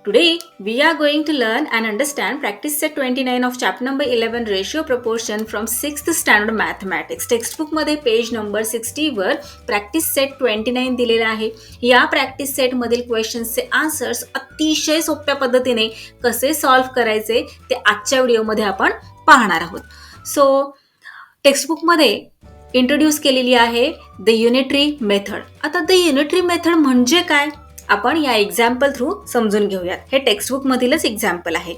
Today, we are going to learn and understand practice set 29 of chapter number 11 ratio proportion from 6th standard mathematics. Textbook मध्ये page number 60 वर practice set 29 दिलेला आहे. या practice set मधील क्वेश्चन्सचे answers अतिशय सोप्या पद्धतीने कसे सॉल्व्ह करायचे ते आजच्या व्हिडिओमध्ये आपण पाहणार आहोत. सो टेक्स्टबुकमध्ये इंट्रोड्यूस केलेली आहे द युनिटरी मेथड. आता द युनिटरी मेथड म्हणजे काय आपण या एक्झाम्पल थ्रू समजून घेऊयात. हे टेक्स्टबुक मधीलच एक्झाम्पल आहे.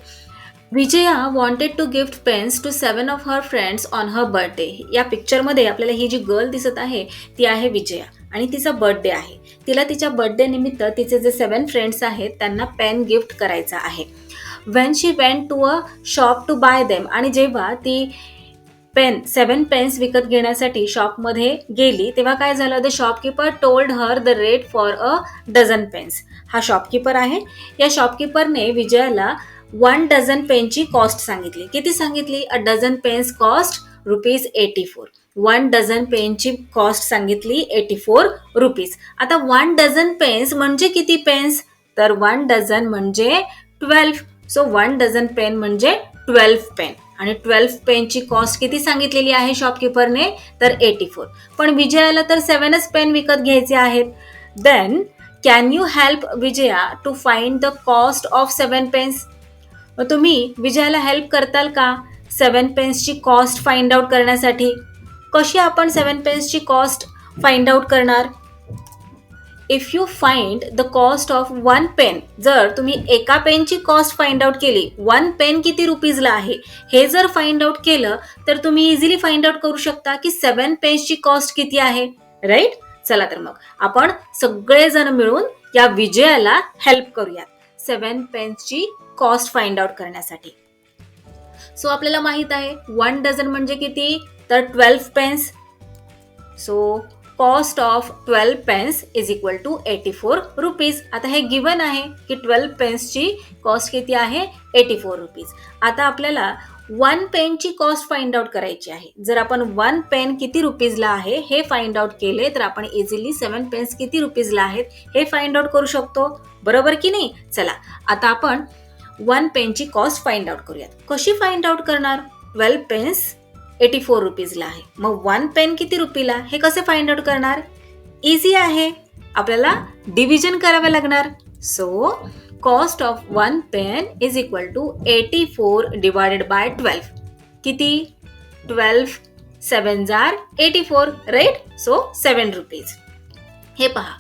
Vijaya wanted to gift pens to 7 of her friends on her birthday. या पिक्चरमध्ये आपल्याला ही जी गर्ल दिसत आहे ती आहे विजया आणि तिचा बर्थडे आहे. तिला तिच्या बर्थडे निमित्त तिचे जे 7 फ्रेंड्स आहेत त्यांना पेन गिफ्ट करायचा आहे. When she went to a shop to buy them. आणि जेव्हा ती 7 पेन्स विकत घेण्यासाठी शॉपमध्ये गेली तेव्हा काय झालं, the shopkeeper told her the rate for a dozen pens. हा शॉपकीपर आहे. या शॉपकीपरने विजयाला 1 डझन पेनची कॉस्ट सांगितली. किती सांगितली? अ डझन पेन्स कॉस्ट ₹84. 1 डझन पेनची कॉस्ट सांगितली 84 रुपीज. आता 1 डझन पेन्स म्हणजे किती पेन्स? तर 1 डझन म्हणजे 12. सो 1 डझन पेन म्हणजे 12 पेन. आणि 12 पेनची कॉस्ट किती सांगितलेली आहे शॉपकीपरने? तर 84. पण विजयाला तर 7च पेन विकत घ्यायचे आहेत. Then can you help Vijaya to find the cost of 7 pens. मग तुम्ही विजयाला हेल्प करताल का 7 पेन्सची कॉस्ट फाइंड आउट करण्यासाठी? कशी आपण 7 पेन्सची कॉस्ट फाइंड आउट करणार? If you find the cost of 1 pen, जर तुम्ही एका पेनची कॉस्ट फाइंड आउट केली, 1 पेन किती रुपीजला आहे हे जर फाइंड आउट केलं तर तुम्ही इझिली फाइंड आउट करू शकता की 7 पेन्सची कॉस्ट किती आहे. राईट. चला तर मग आपण सगळेजण मिळून या विजयाला हेल्प करूयात 7 पेन्सची कॉस्ट फाइंड आउट करण्यासाठी. सो आपल्याला माहित आहे 1 डझन म्हणजे किती? तर 12 pens. So cost of 12 pens is equal to 84 rupees. आता हे गिवन आहे की 12 पेन्सची कॉस्ट किती आहे? 84 रुपीज. आता आपल्याला 1 पेनची कॉस्ट फाइंड आउट करायची आहे. जर आपण 1 पेन किती रुपीजला आहे हे फाइंड आउट केले तर आपण इझिली 7 पेन्स किती रुपीजला आहेत हे फाइंड आउट करू शकतो. बरोबर की नाही? चला आता आपण 1 पेनची कॉस्ट फाइंड आउट करूयात. कशी फाइंड आउट करणार? 12 पेन्स 84 रुपीजला आहे. मग 1 पेन किती रुपीला हे कसे फाइंड आउट करणार? इझी आहे. आपल्याला डिव्हिजन करावे लागणार. So cost of 1 pen is equal to 84 divided by 12. किती? 12 7 जार 84. राईट. So 7 rupees. हे पहा,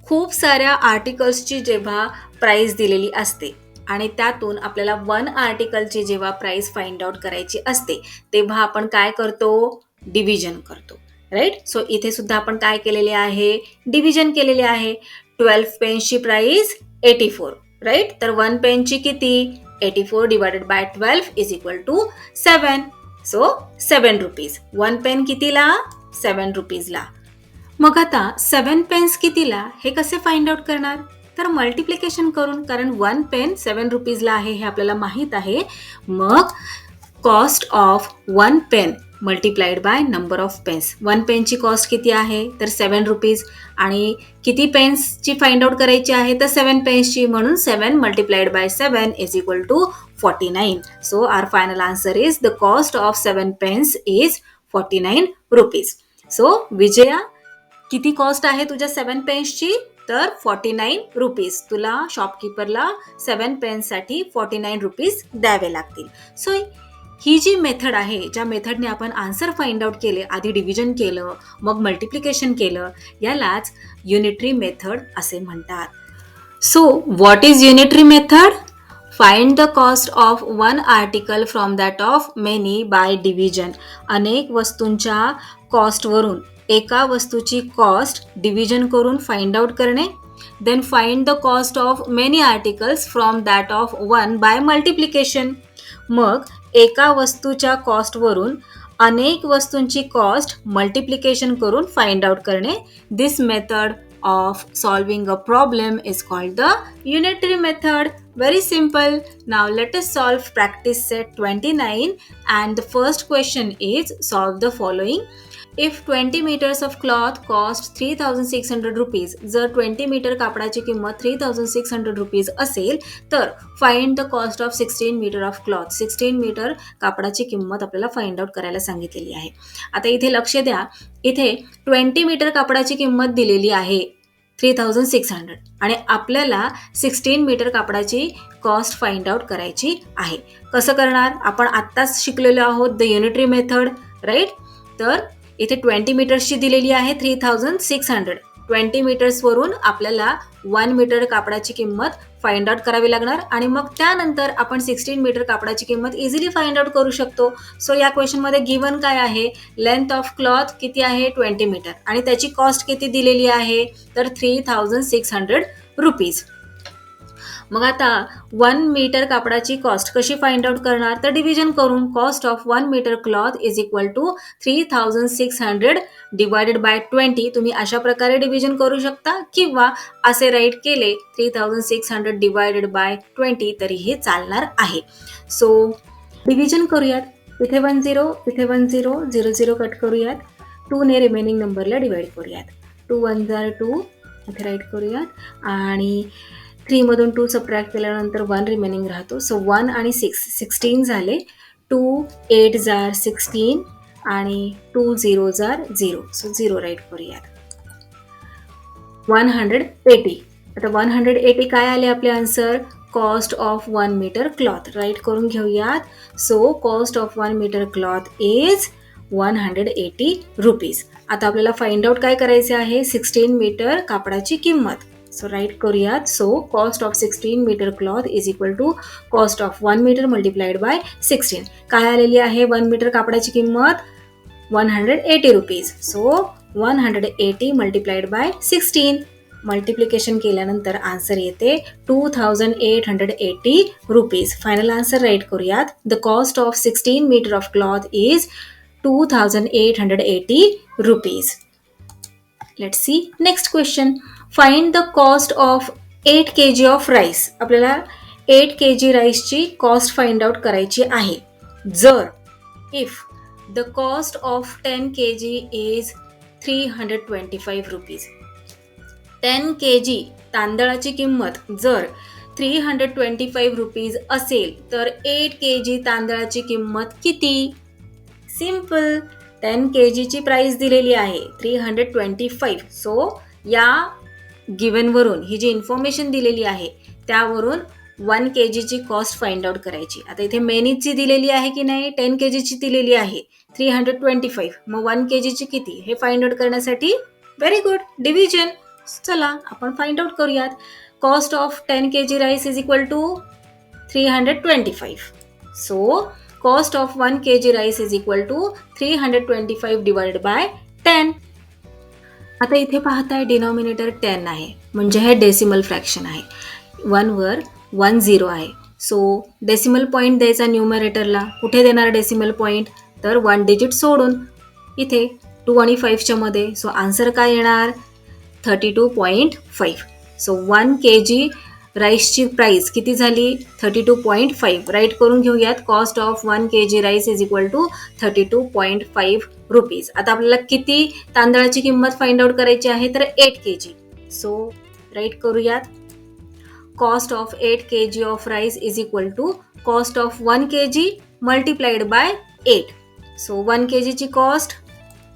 खूप साऱ्या आर्टिकल्सची जेव्हा प्राइस दिलेली असते आणि त्यातून आपल्याला 1 आर्टिकलची जेव्हा प्राइस फाइंड आउट करायची असते तेव्हा आपण काय करतो? डिव्हिजन करतो. राईट. सो इथे सुद्धा आपण काय केलेले आहे? डिव्हिजन केलेले आहे. 12 पेन्सची प्राइस 84. राईट. तर 1 पेनची किती? 84 divided by 12 is equal to 7. So 7 rupees. 1 pen कितीला? 7 रुपीजला. मग आता 7 पेन्स कितीला हे कसे फाइंड आउट करणार? तर मल्टिप्लिकेशन करून, कारण 1 पेन 7 रुपीजला आहे हे आपल्याला माहीत आहे. मग cost of 1 pen multiplied by number of pens. 1 पेनची कॉस्ट किती आहे? तर 7 रुपीज. आणि किती पेन्सची फाइंड आउट करायची आहे? तर 7 पेन्सची. म्हणून 7 multiplied by 7 is equal to 49. So our final answer is the cost of 7 pens is 49 rupees. So Vijaya, किती कॉस्ट आहे तुझ्या 7 पेन्सची? तर 49 रुपीज. तुला शॉपकीपरला 7 पेन्ससाठी 49 रुपीज द्यावे लागतील. सो ही जी मेथड आहे, ज्या मेथडने आपण आन्सर फाइंड आउट केले, आधी डिव्हिजन केलं मग मल्टिप्लिकेशन केलं, यालाच युनिटरी मेथड असे म्हणतात. So what is unitary method? Find the cost of 1 article from that of many by division. अनेक वस्तूंच्या कॉस्टवरून एका वस्तूची कॉस्ट डिव्हिजन करून फाइंड आउट करणे. Then find the cost of many articles from that of 1 by multiplication. मग एका वस्तूच्या कॉस्टवरून अनेक वस्तूंची कॉस्ट मल्टिप्लिकेशन करून फाइंड आउट करणे. This method of solving a problem is called the unitary method. Very simple. Now let us solve practice set 29 and the first question is solve the following. If 20 meters of cloth cost 3600 rupees, जर 20 metre कापडाची किंमत 3600 rupees असेल तर find the cost of 16 metre of cloth. 16 metre कापडाची किंमत आपल्याला find out करायला सांगितलेली आहे. आता इथे लक्ष द्या, इथे 20 मीटर कापडाची किंमत दिलेली आहे 3600 आणि आपल्याला 16 मीटर कापडाची कॉस्ट फाइंड आउट करायची आहे. कसं करणार? आपण आत्ताच शिकलेलो आहोत द युनिटरी मेथड, राईट. तर इथे 20 मीटर्सची दिलेली आहे 3600. 20 मीटर्सवरून आपल्याला 1 मीटर कापडाची किंमत फाइंड आउट करावी लागणार आणि मग त्यानंतर आपण 16 मीटर कापडाची किंमत इझिली फाइंड आउट करू शकतो. सो या क्वेश्चनमध्ये गिवन काय आहे? लेंथ ऑफ क्लॉथ किती आहे? 20 मीटर आणि त्याची कॉस्ट किती दिलेली आहे? तर 3600 रुपीज. मग आता 1 मीटर कापडाची कॉस्ट कशी फाइंड आउट करणार? तर डिव्हिजन करून cost of 1 metre cloth is equal to 3600 divided by 20. तुम्ही अशा प्रकारे डिव्हिजन करू शकता किंवा असे राईट केले 3600 डिवायडेड बाय 20 तरीही चालणार आहे. सो डिव्हिजन करूयात. इथे 10, इथे 10, 0 कट करूयात. 2 ने रिमेनिंग नंबरला डिवाइड करूयात. 2 1 जार 2 इथे राईट करूयात आणि 3 मधून 2 सबट्रॅक्ट केल्यानंतर 1 रिमेनिंग राहतो. सो 1 आणि 16 झाले. 2 8 जार 16 आणि 2 0 जार 0. सो 0 राईट करूयात. 180. आता 180 काय आले आपले answer? Cost of 1 metre cloth. Write करून घेऊयात. So cost of 1 metre cloth is 180 rupees. आता आपल्याला फाइंड आउट काय करायचे आहे? 16 मीटर कापडाची किंमत. सो राईट करूयात. So cost of 16 metre cloth is equal to cost of 1 metre multiplied by 16. काय आलेली आहे 1 मीटर कापडाची किंमत? 180 rupees. So 180 multiplied by 16. Multiplication केल्यानंतर आन्सर येते 2880 रुपीज. फायनल आन्सर राईट करूयात. The cost of 16 metre of cloth is 2880 rupees. Let's see next question. Find the cost of 8 kg of rice. आपल्याला 8 kg राईसची cost find out करायची आहे. जर if the cost of 10 kg is 325 rupees. 10 kg तांदळाची किंमत जर 325 rupees असेल तर 8 kg तांदळाची किंमत किती? सिम्पल. 10 kgची प्राइस दिलेली आहे 325. सो या गिव्हनवरून ही जी इन्फॉर्मेशन दिलेली आहे त्यावरून 1 kgची कॉस्ट फाइंड आउट करायची. आता इथे मेनीची दिलेली आहे की नाही? 10 kgची दिलेली आहे 325. मग 1 kgची किती हे फाइंड आउट करण्यासाठी व्हेरी गुड डिव्हिजन. चला आपण फाइंड आउट करूयात. Cost of 10 kg rice is equal to 325. So cost of 1 kg rice is equal to 325 divided by 10. आता इथे पाहताय डिनॉमिनेटर 10 आहे म्हणजे हे डेसिमल फ्रॅक्शन आहे. 1 वर 1 0 आहे. सो डेसिमल पॉईंट द्यायचा न्यूमरेटरला. कुठे देणार डेसिमल पॉईंट? तर 1 डिजिट सोडून इथे 2 आणि 5च्या मध्ये. सो आन्सर काय येणार? 32.5. सो 1 kg राईसची प्राइस किती झाली? 32.5. राईट करून घेऊयात. Cost of 1 kg rice is equal to 32.5 rupees. आता आपल्याला किती तांदळाची किंमत फाइंड आउट करायची आहे? तर 8 kg. सो राईट करूयात. Cost of 8 kg of rice is equal to cost of 1 kg multiplied by 8. So 1 kgची कॉस्ट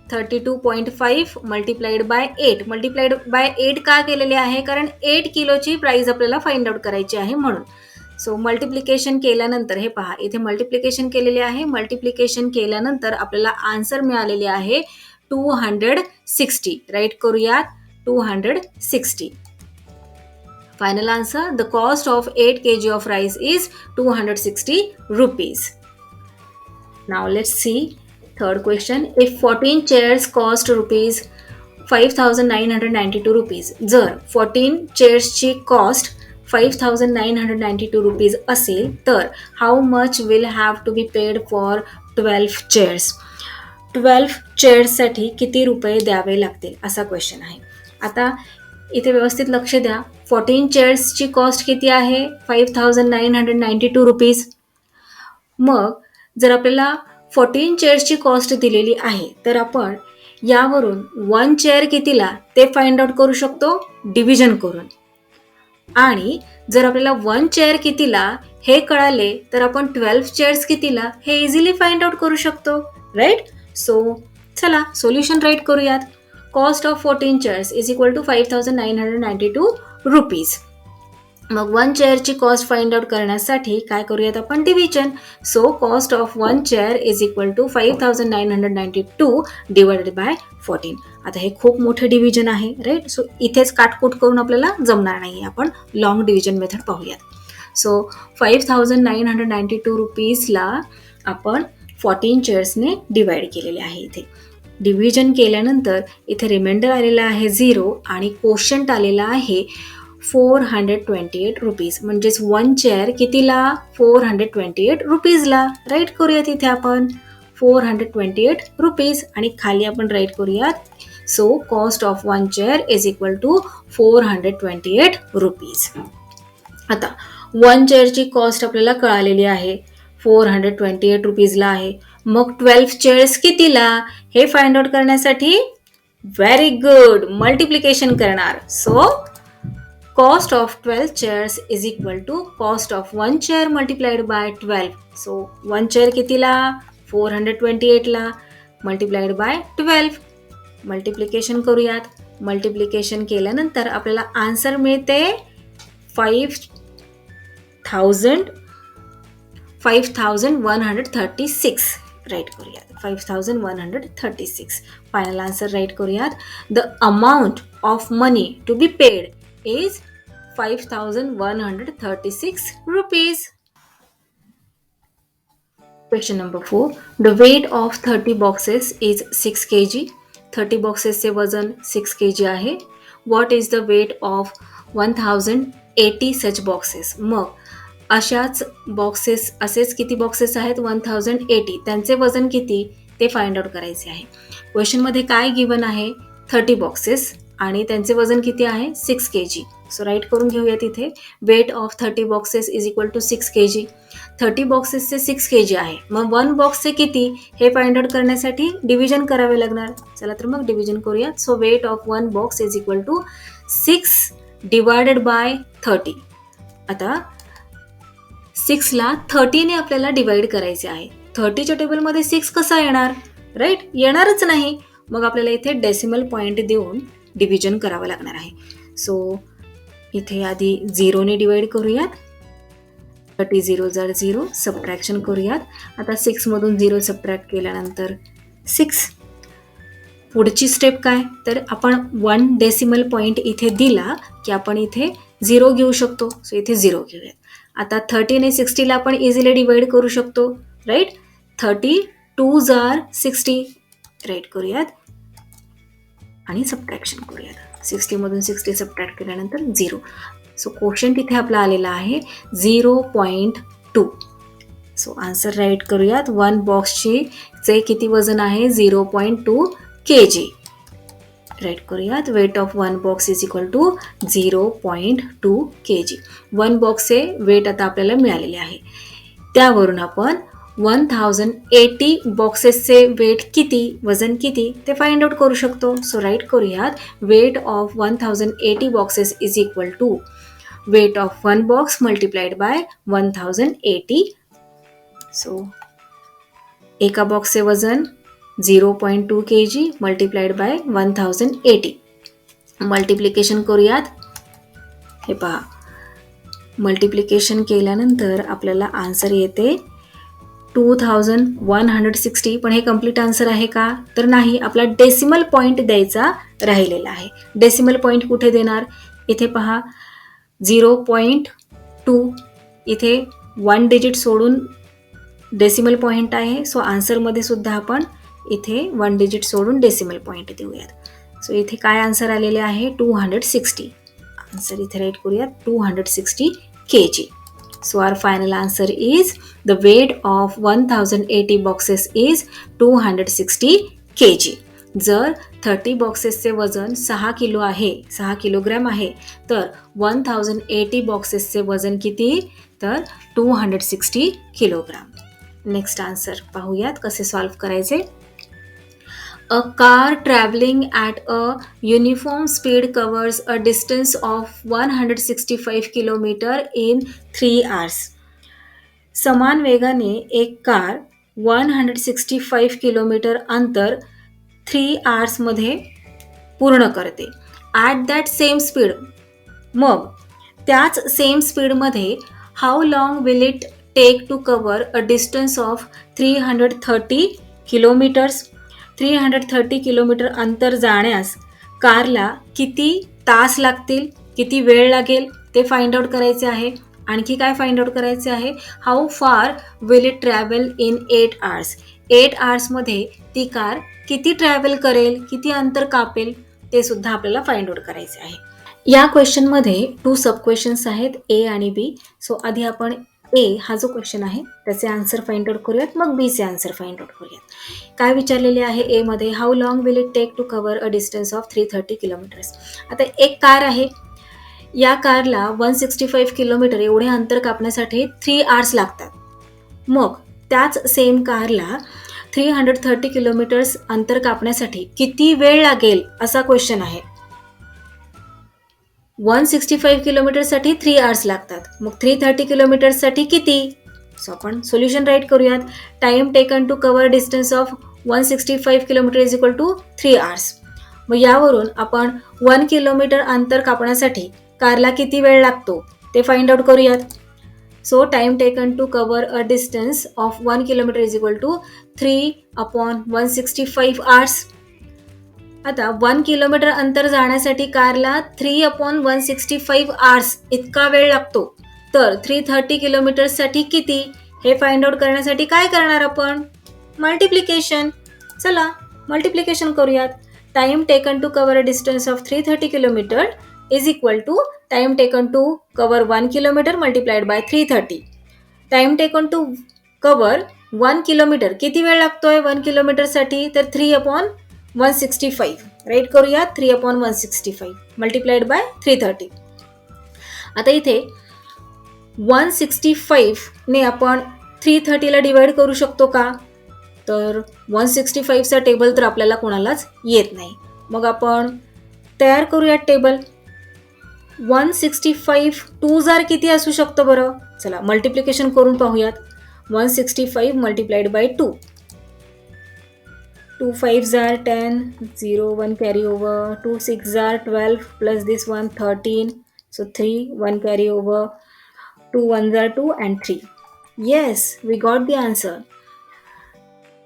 32.5 मल्टिप्लाइड बाय 8. मल्टिप्लाइड बाय 8 का केलेले आहे? कारण 8 किलोची प्राइस आपल्याला फाइंड आउट करायची आहे म्हणून. सो मल्टिप्लिकेशन केल्यानंतर हे पहा इथे मल्टिप्लिकेशन केलेले आहे. मल्टिप्लिकेशन केल्यानंतर आपल्याला आन्सर मिळालेले आहे 260. राईट करूयात. 260. Final answer the cost of 8 kg of rice is 260 rupees. Now let's see third question. If 14 chairs cost rupees 5,992 rupees. जर 14 चेअर्सची कॉस्ट 5,992 रुपीज असेल तर how much will have to be paid for 12 chairs. 12 चेअर्ससाठी किती रुपये द्यावे लागतील असा question आहे. आता इथे व्यवस्थित लक्ष द्या. 14 चेअर्सची कॉस्ट किती आहे? 5,992 रुपीज. मग जर आपल्याला 14 चेअर्सची कॉस्ट दिलेली आहे तर आपण यावरून 1 चेअर कितीला ते फाइंड आउट करू शकतो डिव्हिजन करून. आणि जर आपल्याला 1 चेअर कितीला हे कळाले तर आपण 12 चेअर्स कितीला हे इझिली फाइंड आउट करू शकतो, राईट. सो चला सोल्युशन राईट करूयात. Cost of 14 chairs is equal to 5,992 rupees. मग 1 चेअरची कॉस्ट फाइंड आउट करण्यासाठी काय करूयात आपण division. So cost of 1 chair is equal to 5,992 divided by 14. आता हे खूप मोठे डिव्हिजन आहे, राईट. सो इथेच काटकूट करून आपल्याला जमणार नाही, आपण लॉंग डिव्हिजन मेथड पाहूयात. सो 5,992 रुपीजला आपण 14 चेअर्सने डिवाइड केलेले आहे. इथे डिव्हिजन केल्यानंतर इथे रिमाइंडर आलेला आहे 0 आणि कोशंट आलेला आहे 428 रुपीज. म्हणजेच 1 चेअर कितीला 428 रुपीजला. राईट करूयात इथे आपण 428 रुपीज आणि खाली आपण राईट करूयात. So cost of 1 chair is equal to 428 rupees. आता 1 चेअरची कॉस्ट आपल्याला कळालेली आहे, 428 रुपीजला आहे. मग 12 चेअर्स कितीला हे फाइंड आउट करण्यासाठी व्हेरी गुड मल्टिप्लिकेशन करणार. So cost of 12 chairs is equal to cost of 1 chair multiplied by 12. So 1 chair कितीला 428 ला multiplied by 12. मल्टिप्लिकेशन करूयात. मल्टिप्लिकेशन केल्यानंतर आपल्याला आन्सर मिळते 5,136. राईट करूयात 5,136. फायनल आन्सर राईट करूयात. The amount of money to be paid is 5,136 rupees. Question number 4. The weight of 30 boxes is 6 kg. 30 boxes चे वजन 6 kg आहे. What is the weight of 1,080 such boxes? मग अशाच boxes, असेच किती boxes आहेत 1,080, त्यांचे वजन किती ते फाइंड आउट करायचे आहे. क्वेश्चनमध्ये काय गिवन आहे 30 बॉक्सेस आणि त्यांचे वजन किती आहे 6 kg. सो राईट करून घेऊया तिथे. Weight of 30 boxes is equal to 6 kg. 30 बॉक्सेसचे 6 kg आहे. मग 1 बॉक्सचे किती हे फाइंड आउट करण्यासाठी डिव्हिजन करावे लागणार. चला तर मग डिव्हिजन करूया. So weight of 1 box is equal to 6 divided by 30. आता 6ला 30ने आपल्याला डिवाइड करायचे आहे. 30च्या टेबलमध्ये 6 कसा येणार, राईट, येणारच नाही. मग आपल्याला इथे डेसिमल पॉईंट देऊन डिव्हिजन करावं लागणार आहे. सो इथे आधी 0ने डिवाइड करूयात. 30 0 जर 0 सबट्रॅक्शन करूयात. आता 6मधून 0 सबट्रॅक्ट केल्यानंतर 6. पुढची स्टेप काय, तर आपण 1 डेसिमल पॉईंट इथे दिला की आपण इथे 0 घेऊ शकतो. सो इथे 0 घेऊयात. आता 30ने 60ला आपण इझिली डिवाइड करू शकतो, राईट. 30 2 जार 60. राईट करूयात आणि सबट्रॅक्शन करूयात. 60मधून 60 सबट्रॅक्ट केल्यानंतर 0. सो कोशंट इथे आपला आलेला आहे 0.2. सो आन्सर राईट करूयात. 1 बॉक्सची चे किती वजन आहे 0.2 kg. राईट करूयात. Weight of 1 box is equal to 0.2 kg. 1 बॉक्सचे वेट आता आपल्याला मिळालेले आहे. त्यावरून आपण 1,080 बॉक्सेसचे वेट किती, वजन किती ते फाइंड आउट करू शकतो. सो राईट करूयात. Weight of 1,080 boxes is equal to weight of 1 box multiplied by 1,080. So एका बॉक्सचे वजन 0.2 kg मल्टिप्लाइड बाय 1,080. मल्टिप्लिकेशन करूयात. हे पहा, मल्टिप्लिकेशन केल्यानंतर आपल्याला आन्सर येते 2,160. पण हे कम्प्लीट आन्सर आहे का, तर नाही. आपला डेसिमल पॉईंट द्यायचा राहिलेला आहे. डेसिमल पॉईंट कुठे देणार, इथे पहा 0.2. इथे 1 डिजिट सोडून डेसिमल पॉईंट आहे. सो आन्सरमध्ये सुद्धा आपण इथे 1 डिजिट सोडून डेसिमल पॉईंट देऊयात. सो इथे काय आन्सर आलेले आहे 260. आन्सर इथे राईट करूयात 260 kg. So our final answer is the weight of 1,080 boxes is 260 kg. जर 30 बॉक्सेसचे वजन 6 किलो आहे, 6 किलोग्रॅम आहे, तर 1,080 बॉक्सेसचे वजन किती, तर 260 किलोग्राम. नेक्स्ट आन्सर पाहूयात कसे सॉल्व्ह करायचे. A car traveling at a uniform speed covers a distance of 165 km in 3 hours. समान वेगाने एक कार 165 किलोमीटर अंतर 3 आवर्समध्ये पूर्ण करते. ॲट दॅट सेम स्पीड, मग त्याच सेम स्पीडमध्ये how long will it take to cover a distance of 330 kilometres. 330 kilometre अंतर जाण्यास कारला किती तास लागतील, किती वेळ लागेल ते फाइंड आउट करायचे आहे. आणखी काय फाइंड आउट करायचे आहे, how far will it travel in 8 hours. 8 आवर्समध्ये ती कार किती ट्रॅव्हल करेल, किती अंतर कापेल ते सुद्धा आपल्याला फाइंड आउट करायचे आहे. या क्वेश्चनमध्ये 2 सब क्वेश्चन्स आहेत, ए आणि बी. सो आधी आपण ए हा जो क्वेश्चन आहे त्याचे आन्सर फाइंड आउट करूयात, मग बीचे आन्सर फाइंड आउट करूयात. काय विचारलेले आहे ए मध्ये, how long will it take to cover a distance of 330 kilometres. आता एक कार आहे, या कारला 165 किलोमीटर एवढे अंतर कापण्यासाठी 3 आवर्स लागतात. मग त्याच सेम कारला 330 किलोमीटर्स अंतर कापण्यासाठी किती वेळ लागेल असा क्वेश्चन आहे. 165 किलोमीटरसाठी 3 आवर्स लागतात, मग 330 किलोमीटरसाठी किती. सो आपण सोल्युशन राईट करूयात. Time taken to cover distance of 165 kilometre is equal to 3 hours. मग यावरून आपण 1 किलोमीटर अंतर कापण्यासाठी कारला किती वेळ लागतो ते फाइंड आउट करूयात. So time taken to cover a distance of 1 kilometre is equal to 3/165 hours. आता 1 किलोमीटर अंतर जाण्यासाठी कारला 3/165 आवर्स इतका वेळ लागतो. तर 330 किलोमीटरसाठी किती हे फाइंड आउट करण्यासाठी काय करणार आपण, मल्टिप्लिकेशन. चला मल्टिप्लिकेशन करूयात. Time taken to cover a distance of 330 kilometre is equal to time taken to cover 1 kilometre multiplied by 330. Time taken to cover 1 kilometre, किती वेळ लागतोय 1 किलोमीटरसाठी, तर 3/165. राईट करूया, 3/165 मल्टिप्लाइड बाय 330. आता इथे 165 ने आपण 330ला डिवाइड करू शकतो का, तर 165चा टेबल तर आपल्याला कोणालाच येत नाही. मग आपण तयार करूयात टेबल. 165 2 जार किती असू शकतो बरं, चला मल्टिप्लिकेशन करून पाहूयात. 165 multiplied by 2. 2 5s are 10, 0 1 carry over, 2 6s are 12 plus this one 13, so 3 1 carry over, 2 1s are 2 and 3. Yes, we got the answer.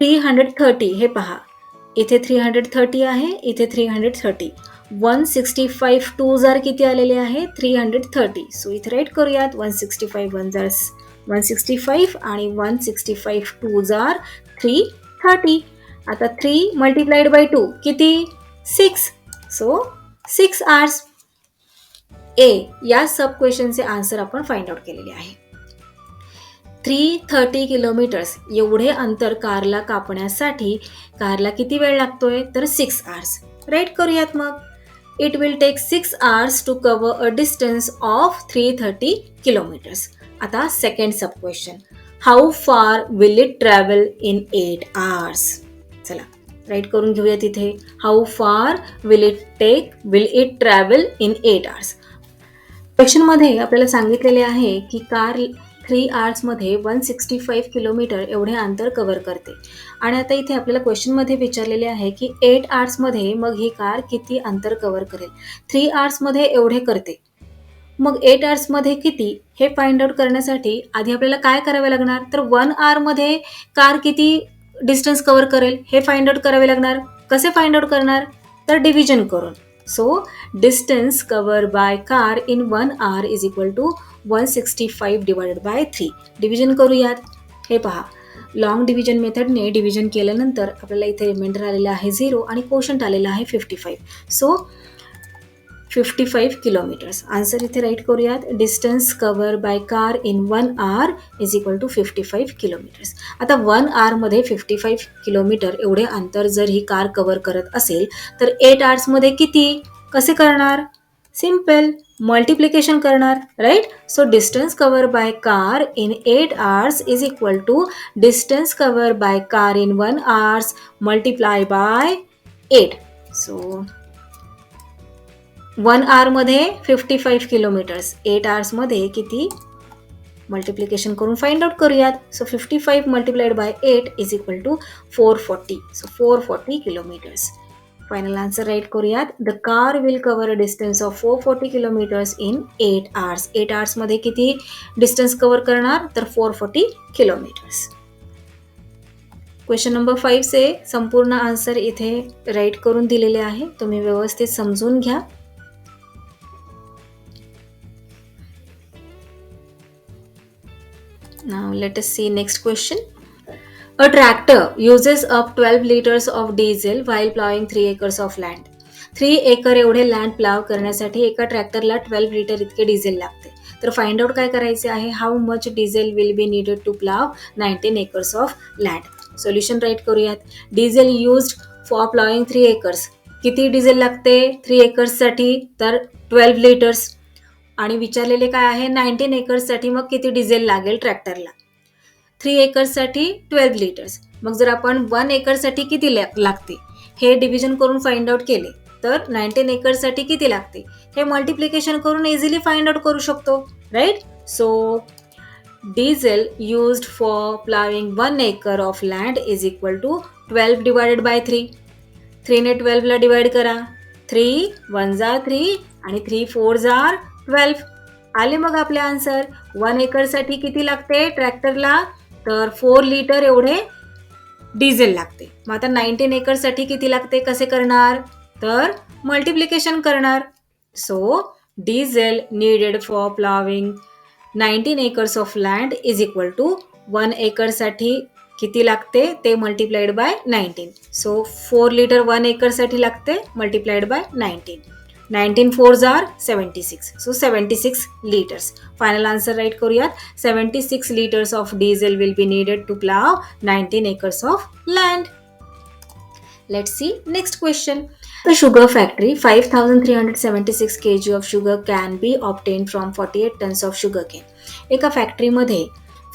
330. हे पहा, इथे 330 आहे, इथे 330. 165 2s are किती आलेले आहे 330. सो इथे राईट करूयात. 165 1s are 165 आणि 165 2s are 330. आता 3 मल्टिप्लाइड बाय 2 किती 6. So 6 hours. ए या सब क्वेश्चनचे आन्सर आपण फाइंड आउट केलेले आहे. 330 किलोमीटर्स एवढे अंतर कारला कापण्यासाठी कारला किती वेळ लागतोय, तर 6 आवर्स. राईट करूयात मग. It will take 6 hours to cover a distance of 330 kilometres. आता second sub question, how far will it travel in 8 hours. चला राईट करून घेऊया तिथे. How far will it travel in 8 hours. क्वेश्चनमध्ये आपल्याला सांगितलेले आहे की कार 3 आवर्समध्ये 165 किलोमीटर एवढे अंतर कव्हर करते. आणि आता इथे आपल्याला क्वेश्चनमध्ये विचारलेले आहे की 8 आवर्समध्ये मग ही कार किती अंतर कव्हर करेल. 3 आवर्समध्ये एवढे करते, मग 8 आवर्समध्ये किती हे फाइंड आउट करण्यासाठी आधी आपल्याला काय करावे लागणार, तर 1 आवरमध्ये कार किती डिस्टन्स कव्हर करेल हे फाइंड आउट करावे लागणार. कसे फाइंड आउट करणार, तर डिव्हिजन करून. So distance cover by car in 1 hour is equal to 165 divided by 3. Division करूयात. हे पहा, लॉंग डिव्हिजन मेथडने डिव्हिजन केल्यानंतर आपल्याला इथे रिमाइंडर आलेला आहे 0 आणि कोशंट आलेला आहे 55. So 55 kilometres. आन्सर इथे राईट करूयात. Distance cover by car in 1 hour is equal to 55 kilometres. आता 1 आवरमध्ये 55 किलोमीटर एवढे अंतर जर ही कार कव्हर करत असेल तर 8 आवर्समध्ये किती, कसे करणार, सिम्पल मल्टिप्लिकेशन करणार. Right. So distance cover by car in 8 hours is equal to distance cover by car in 1 hours multiply by 8. So 1 hour मध्ये 55 किलोमीटर्स, 8 hours मध्ये किती मल्टिप्लिकेशन करून फाइंड आउट करूयात. So 55 multiplied by 8 is equal to 440. So 440 kilometres. Final answer write करूयात. The car will cover a distance of 440 kilometres in 8 hours. 8 hours मध्ये किती distance cover करणार, तर 440 किलोमीटर्स. क्वेश्चन नंबर 5 से संपूर्ण आन्सर इथे write करून दिलेले आहे, तुम्ही व्यवस्थित समजून घ्या. Now let us see next question. A tractor uses up 12 liters of diesel while plowing 3 acres of land. 3 acre एवढे लँड प्लाव करण्यासाठी एका ट्रॅक्टरला 12 लिटर इतके डिझेल लागते. तर फाइंड आउट काय करायचे आहे, how much diesel will be needed to plough 19 acres of land. Solution write करूयात. Diesel used for ploughing 3 acres. किती डिझेल लागते 3 एकर्ससाठी, तर 12 लिटर्स. आणि विचारलेले काय आहे 19 एकर्ससाठी, मग किती डिझेल लागेल ट्रॅक्टरला. 3 एकर्ससाठी 12 लिटर्स. मग जर आपण 1 एकरसाठी किती लागते हे डिव्हिजन करून फाइंड आउट केले, तर 19 एकरसाठी किती लागते हे मल्टिप्लिकेशन करून इझिली फाइंड आउट करू शकतो, right. So diesel used for ploughing 1 acre of land is equal to 12 divided by 3. 3 ने 12 ला डिवाइड करा. 3 1 जा 3 आणि 3 4 जा 12. आले मग आपले आन्सर. 1 एकरसाठी किती लागते ट्रॅक्टरला, तर 4 लिटर एवढे डिझेल लागते. मग आता 19 एकरसाठी किती लागते, कसे करणार, तर मल्टिप्लिकेशन करणार. So diesel needed for ploughing 19 acres of land is equal to 1 एकरसाठी किती लागते ते मल्टिप्लाइड बाय 19. सो 4 लिटर 1 एकरसाठी लागते multiplied by 19. 19 4s are 76. So 76 liters. Final answer right करूयात. 76 liters of diesel will be needed to plow 19 acres of land. Let's see next question. The sugar factory 5376 kg of sugar can be obtained from 48 tons of sugar cane. एका फॅक्टरीमध्ये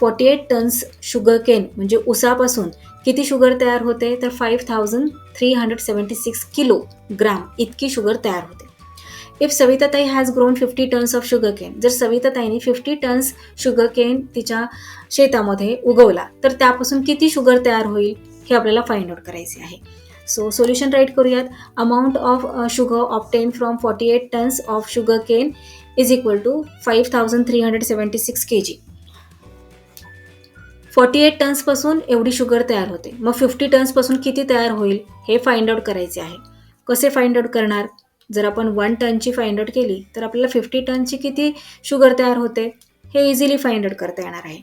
48 tonnes sugar cane म्हणजे उसापासून किती sugar तयार होते, तर 5376 kilogram इतकी sugar तयार होते. If Savitatai has grown 50 tons of sugar cane, जर सविताताईने 50 टन्स शुगर केन तिच्या शेतामध्ये उगवला, तर त्यापासून किती शुगर तयार होईल हे आपल्याला फाइंड आउट करायचे आहे. सो सोल्युशन राईट करूयात. Amount of sugar obtain from 48 tons of sugar cane is equal to 5376 kg. 48 टन्सपासून एवढी शुगर तयार होते, मग 50 टन्सपासून किती तयार होईल हे फाइंड आउट करायचे आहे. कसे फाइंड आउट करणार, जर आपण 1 टनची फाइंड आउट केली तर आपल्याला 50 टनची किती शुगर तयार होते हे इझिली फाइंड आउट करता येणार आहे.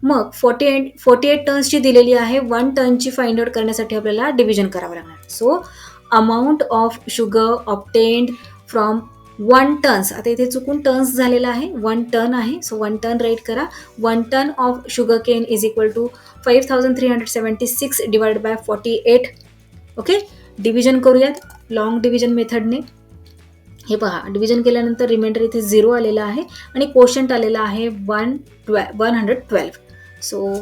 मग 48 टन्सची दिलेली आहे, 1 टनची फाइंड आउट करण्यासाठी आपल्याला डिव्हिजन करावं लागणार. So amount of sugar obtained from 1 tons, आता इथे चुकून टन्स झालेला आहे, 1 टन आहे. सो 1 टन राईट करा. 1 ton of sugar cane is equal to 5376 divide by 48. Okay, division करूयात लॉंग डिव्हिजन मेथडने. हे पहा, डिव्हिजन केल्यानंतर रिमाइंडर इथे 0 आलेला आहे आणि कोशंट आलेला आहे 112. सो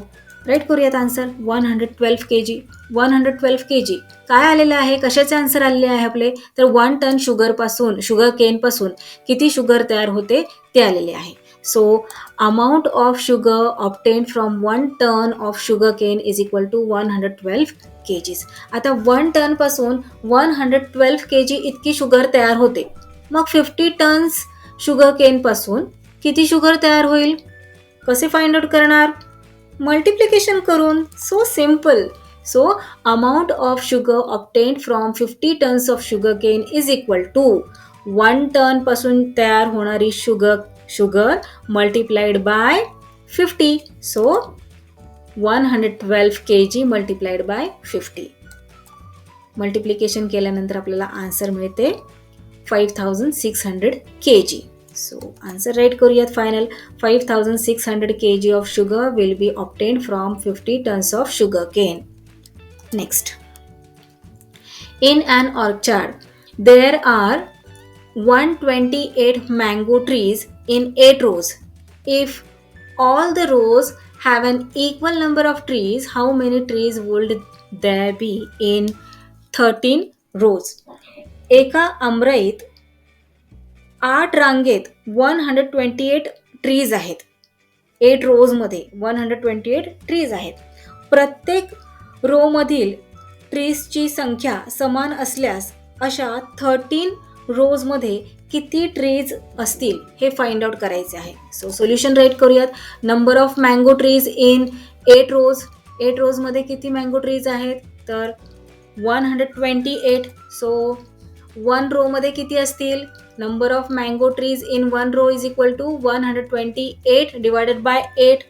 राईट करूयात आन्सर 112 kg. 112 kg काय आलेलं आहे, कशाचे आन्सर आलेले आहे आपले, तर 1 टन शुगर केनपासून किती शुगर तयार होते ते आलेले आहे. So amount of sugar obtained from 1 ton of sugar cane is equal to 112 kgs. आता 1 टनपासून 112 kg इतकी शुगर तयार होते, मग 50 टन्स शुगर केनपासून किती शुगर तयार होईल, कसे फाइंड आउट करणार, मल्टिप्लिकेशन करून. So simple. So amount of sugar obtained from 50 tons of sugar cane is equal to 1 टनपासून तयार होणारी sugar multiplied by 50. So 112 kg multiplied by 50. Multiplication केल्यानंतर आपल्याला आन्सर मिळते 5600 kg. सो आन्सर राईट करूयात. Final 5600 kg of sugar will be obtained from 50 tons of sugar cane. Next. In an orchard there R 128 mango trees in 8 rows. If all the rows have an equal number of trees, how many trees would there be in 13 रोज. एका आमराईत 8 रांगेत 128 trees आहेत. 8 रोजमध्ये 128 trees आहेत. प्रत्येक row मधील ट्रीजची संख्या समान असल्यास अशा 13 रोजमध्ये किती ट्रीज असतील हे फाइंड आउट करायचे आहे. सो सोल्युशन राईट करूयात. Number of mango trees in 8 रोज. 8 रोजमध्ये किती मँगो ट्रीज आहेत तर 128. सो 1 रो मध्ये किती असतील, number of mango trees in 1 row is equal to 128 divided by 8.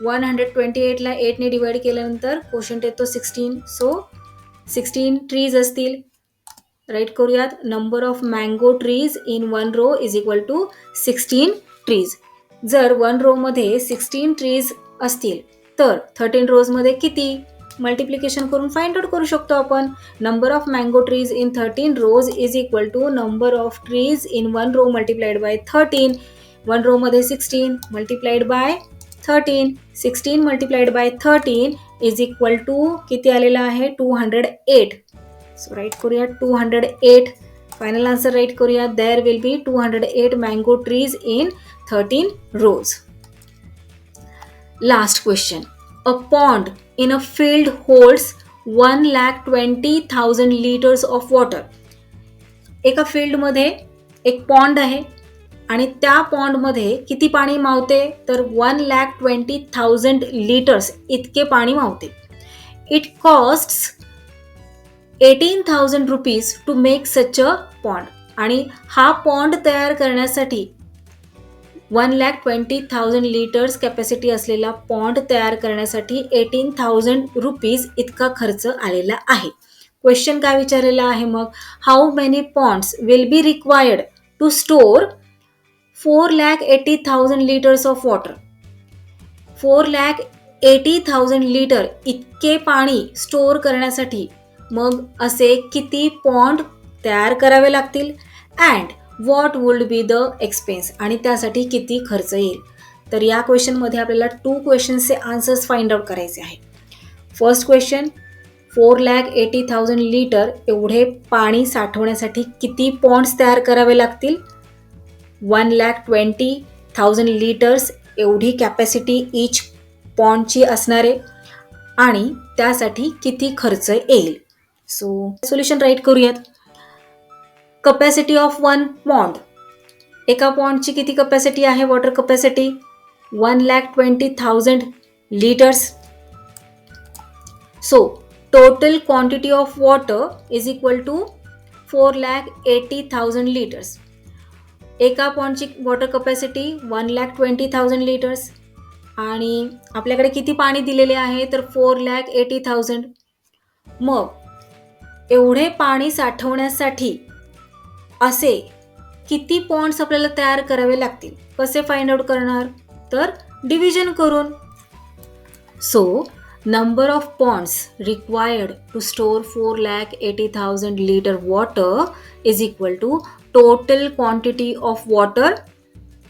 128 ला 8 ने डिवाइड केल्यानंतर क्वोशंट येतो 16. सो 16 ट्रीज असतील. राईट करूयात. Number of mango trees in 1 row is equal to 16 trees. जर 1 रो मध्ये 16 ट्रीज असतील तर 13 रोज मध्ये किती, मल्टिप्लिकेशन करून फाइंड आउट करू शकतो आपण. Number of mango trees in 13 rows is equal to number of trees in 1 row multiplied by 13. 1 row मध्ये 16 multiplied by 13. 16 multiplied by 13 is equal to किती आलेला आहे 208. सो राईट करूया 208. फायनल आन्सर राईट करूया. There will be 208 mango trees in 13 rows. Last question. A pond in a field holds 1,20,000 liters of water. एका फील्डमध्ये एक pond आहे आणि त्या पॉन्डमध्ये किती पाणी मावते तर 1,20,000 लिटर्स इतके पाणी मावते. It costs 18,000 rupees to make such a pond. आणि हा पॉन्ड तयार करण्यासाठी 1,20,000 लिटर्स कॅपॅसिटी असलेला पॉन्ड तयार करण्यासाठी 18,000 रुपीज इतका खर्च आलेला आहे. क्वेश्चन काय विचारलेला आहे मग, how many ponds will be required to store 4,80,000 litres of water. 4,80,000 litre इतके पाणी स्टोअर करण्यासाठी मग असे किती पॉन्ड तयार करावे लागतील. And what would be the expense, आणि त्यासाठी किती खर्च येईल. तर या क्वेश्चनमध्ये आपल्याला 2 क्वेश्चन्सचे आन्सर्स फाइंड आउट करायचे आहे. फर्स्ट क्वेश्चन, 4,80,000 लिटर एवढे पाणी साठवण्यासाठी किती पॉन्ड्स तयार करावे लागतील. 1,20,000 लिटर्स एवढी कॅपॅसिटी ईच पॉन्डची असणारे आणि त्यासाठी किती खर्च येईल. सो सोल्युशन राईट करूयात. Capacity of 1 pond. एका पॉन्डची किती कपॅसिटी आहे water capacity 1,20,000 litres. So total quantity of water is equal to 4,80,000 litres. एका पॉन्डची वॉटर कपॅसिटी 1,20,000 लिटर्स आणि आपल्याकडे किती पाणी दिलेले आहे तर 4,80,000. मग एवढे पाणी साठवण्यासाठी असे किती पॉन्ड्स आपल्याला तयार करावे लागतील. कसे फाइंड आउट करणार तर डिव्हिजन करून. So number of ponds required to store 4,80,000 liter water is equal to total quantity of water.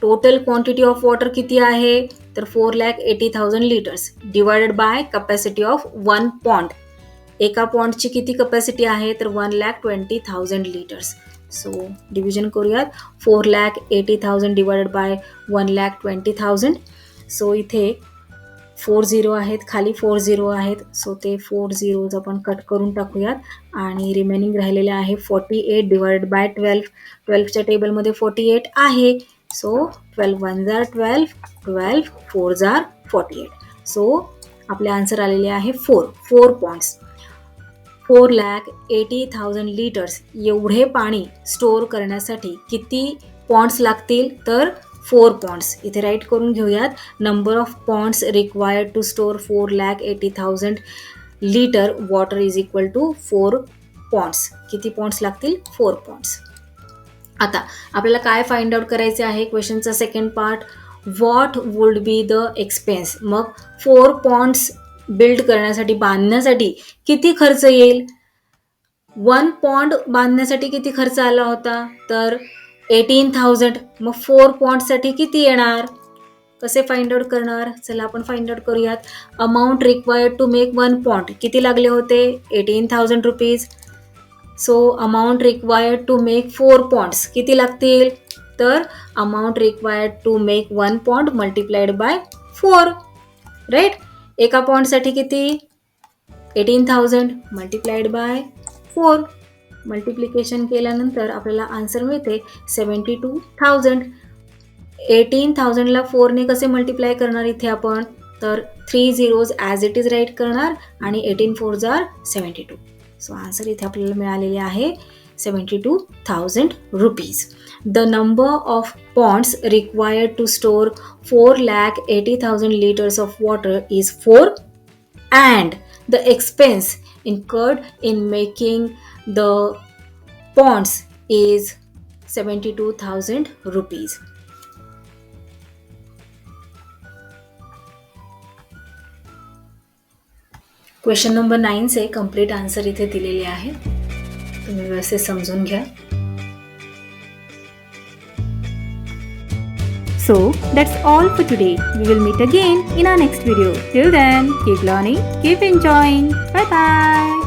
Total quantity of water किती आहे तर 4,80,000 liters divided by capacity of 1 pond. एका पॉन्डची किती कपॅसिटी आहे तर 1,20,000 liters. सो डिव्हिजन करूयात. 4,80,000 डिवायडेड बाय 1,20,000. सो इथे 4 झिरो आहेत, खाली 4 झिरो आहेत. सो ते 4 झिरोज आपण कट करून टाकूयात आणि रिमेनिंग राहिलेले आहे 48 डिवायडेड बाय 12. 12च्या टेबलमध्ये 48 आहे. सो 12 1 जार 12, 12 4 जार 48. सो आपले आन्सर आलेले आहे 4 पॉन्ड्स. 4,80,000 लिटर्स एवढे पाणी स्टोअर करण्यासाठी किती पॉन्ड्स लागतील तर 4 पॉन्ड्स. इथे राईट करून घेऊयात. Number of ponds required to store 4,80,000 litre water is equal to 4 ponds. किती पॉन्ड्स लागतील 4 पॉन्ड्स. आता आपल्याला काय फाइंड आउट करायचे आहे क्वेश्चनचा second part, what would be the expense. मग 4 पॉन्ड्स बिल्ड करण्यासाठी बांधण्यासाठी किती खर्च येईल. 1 पॉन्ड बांधण्यासाठी किती खर्च आला होता तर 18,000. मग 4 पॉन्डसाठी किती येणार, कसे फाइंड आउट करणार. चला आपण फाइंड आउट करूयात. Amount required to make 1 pond किती लागले होते 18,000 rupees. So amount required to make 4 ponds किती लागतील? तर amount required to make 1 pond multiplied by 4, right. एका पॉन्डसाठी किती? 18,000 मल्टिप्लाइड बाय 4. मल्टिप्लिकेशन केल्यानंतर आपल्याला आन्सर मिळते 72,000. 18,000ला 4ने कसे मल्टिप्लाय करणार इथे आपण? तर 3 zeros as it is write करणार आणि 18 4s are 72. सो आन्सर इथे आपल्याला मिळालेले आहे 72,000 rupees. The number of ponds required to store 4,80,000 liters of water is 4 and the expense incurred in making the ponds is 72,000 rupees. Question number 9चे complete answer इथे दिलेले आहे, तुम्ही व्यवस्थित समजून घ्या. So that's all for today. We will meet again in our next video. Till then, keep learning, keep enjoying. Bye bye.